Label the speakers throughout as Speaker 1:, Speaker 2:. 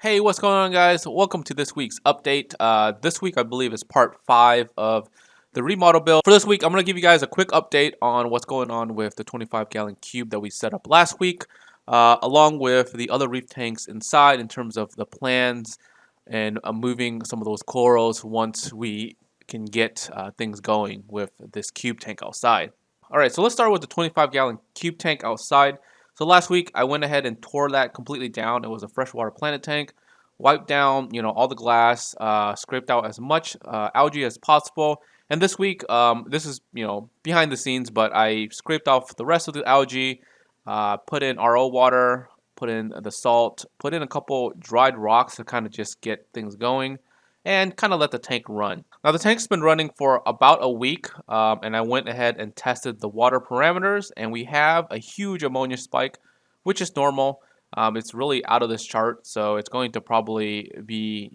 Speaker 1: Hey, what's going on, guys? Welcome to this week's update. This week, I believe, is part 5 of the remodel build. For this week, I'm going to give you guys a quick update on what's going on with the 25-gallon cube that we set up last week, along with the other reef tanks inside in terms of the plans and moving some of those corals once we can get things going with this cube tank outside. All right, so let's start with the 25-gallon cube tank outside. So last week I went ahead and tore that completely down. It was a freshwater planet tank. Wiped down, all the glass, scraped out as much algae as possible. And this week, this is behind the scenes, but I scraped off the rest of the algae, put in RO water, put in the salt, put in a couple dried rocks to kind of just get things going, and kind of let the tank run. Now the tank's been running for about a week, and I went ahead and tested the water parameters, and we have a huge ammonia spike, which is normal. It's really out of this chart, so it's going to probably be,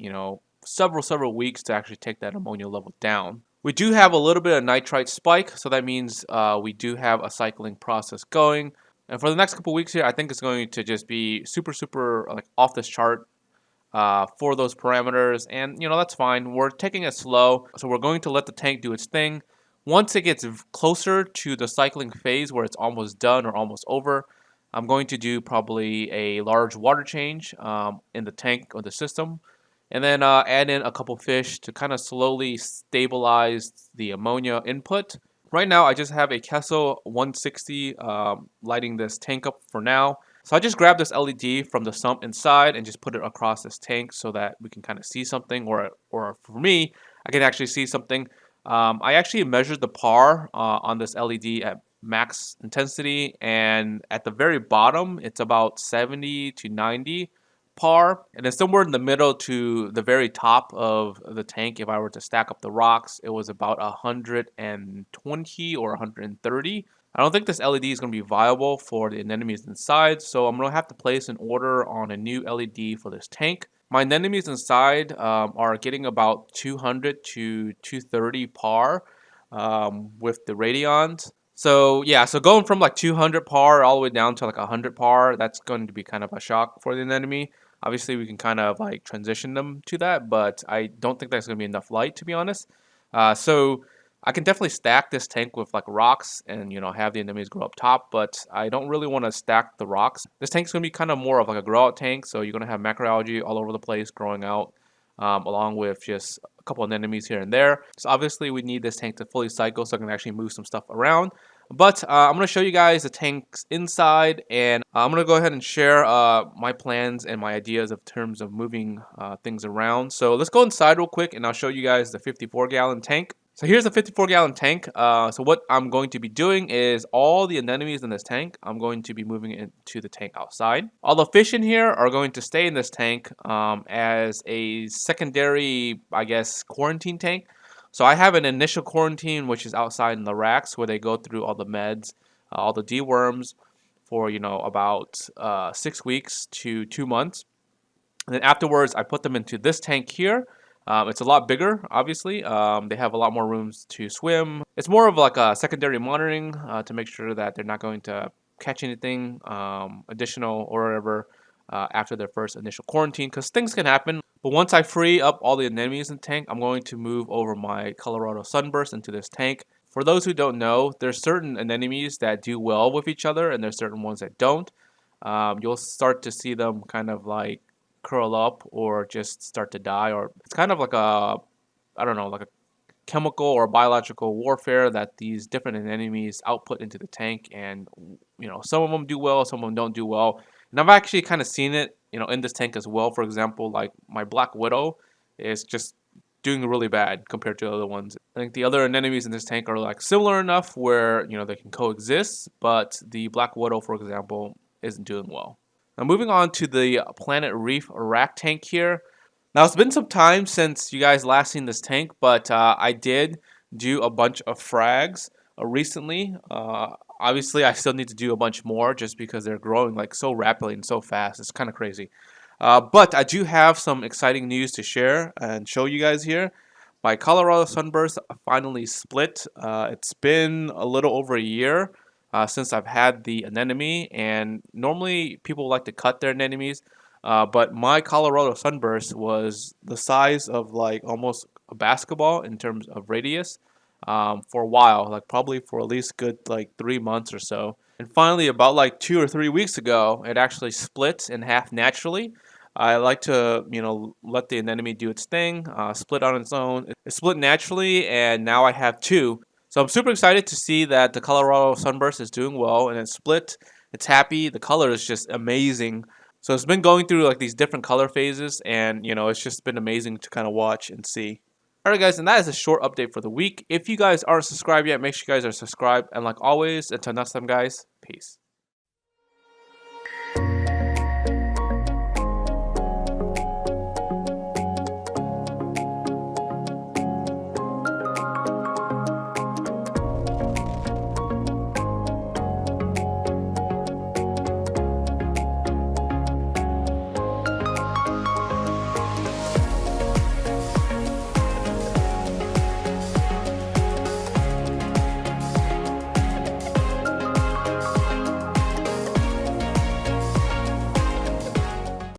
Speaker 1: several weeks to actually take that ammonia level down. We do have a little bit of nitrite spike, so that means we do have a cycling process going. And for the next couple weeks here, I think it's going to just be super like off this chart for those parameters, and that's fine. We're taking it slow, so we're going to let the tank do its thing. Once it gets closer to the cycling phase where it's almost done or almost over, I'm going to do probably a large water change in the tank or the system, and then add in a couple fish to kind of slowly stabilize the ammonia input. Right now, I just have a Kessel 160 lighting this tank up for now. So I just grabbed this LED from the sump inside and just put it across this tank so that we can kind of see something, or for me, I can actually see something. I actually measured the PAR on this LED at max intensity, and at the very bottom, it's about 70 to 90 PAR, and then somewhere in the middle to the very top of the tank, if I were to stack up the rocks, it was about 120 or 130. I don't think this LED is going to be viable for the anemones inside, so I'm going to have to place an order on a new LED for this tank. My anemones inside are getting about 200 to 230 PAR with the radions. So yeah, so going from like 200 PAR all the way down to like 100 PAR, that's going to be kind of a shock for the anemone. Obviously, we can kind of like transition them to that, but I don't think that's going to be enough light, to be honest. So I can definitely stack this tank with like rocks and have the anemones grow up top, but I don't really want to stack the rocks. This tank's going to be kind of more of like a grow out tank, so you're going to have macroalgae all over the place growing out, along with just a couple of anemones here and there. So obviously we need this tank to fully cycle so I can actually move some stuff around. But I'm going to show you guys the tanks inside, and I'm going to go ahead and share my plans and my ideas of terms of moving things around. So let's go inside real quick, and I'll show you guys the 54-gallon tank. So here's the 54-gallon tank. So what I'm going to be doing is all the anemones in this tank, I'm going to be moving it into the tank outside. All the fish in here are going to stay in this tank as a secondary, I guess, quarantine tank. So I have an initial quarantine, which is outside in the racks where they go through all the meds, all the deworms for, about 6 weeks to 2 months. And then afterwards, I put them into this tank here. It's a lot bigger, obviously. They have a lot more rooms to swim. It's more of like a secondary monitoring to make sure that they're not going to catch anything additional or whatever after their first initial quarantine, because things can happen. But once I free up all the anemones in the tank, I'm going to move over my Colorado Sunburst into this tank. For those who don't know, there's certain anemones that do well with each other, and there's certain ones that don't. You'll start to see them kind of like curl up or just start to die, or it's kind of like I don't know, like a chemical or biological warfare that these different anemones output into the tank, and some of them do well, some of them don't do well. And I've actually kind of seen it, in this tank as well. For example, like my Black Widow is just doing really bad compared to other ones. I think the other anemones in this tank are like similar enough where they can coexist, but the Black Widow, for example, isn't doing well. Now moving on to the Planet Reef rack tank here. Now it's been some time since you guys last seen this tank, but I did do a bunch of frags recently. Obviously, I still need to do a bunch more just because they're growing like so rapidly and so fast. It's kind of crazy. But I do have some exciting news to share and show you guys here. My Colorado Sunburst finally split. It's been a little over a year since I've had the anemone, and normally people like to cut their anemones. But my Colorado Sunburst was the size of like almost a basketball in terms of radius for a while, like probably for at least good like 3 months or so. And finally, about like 2 or 3 weeks ago, it actually split in half naturally. I like to, let the anemone do its thing, split on its own. It split naturally, and now I have two. So I'm super excited to see that the Colorado Sunburst is doing well, and it's split. It's happy. The color is just amazing. So it's been going through like these different color phases, and it's just been amazing to kind of watch and see. Alright guys, and that is a short update for the week. If you guys aren't subscribed yet, make sure you guys are subscribed. And like always, until next time guys, peace.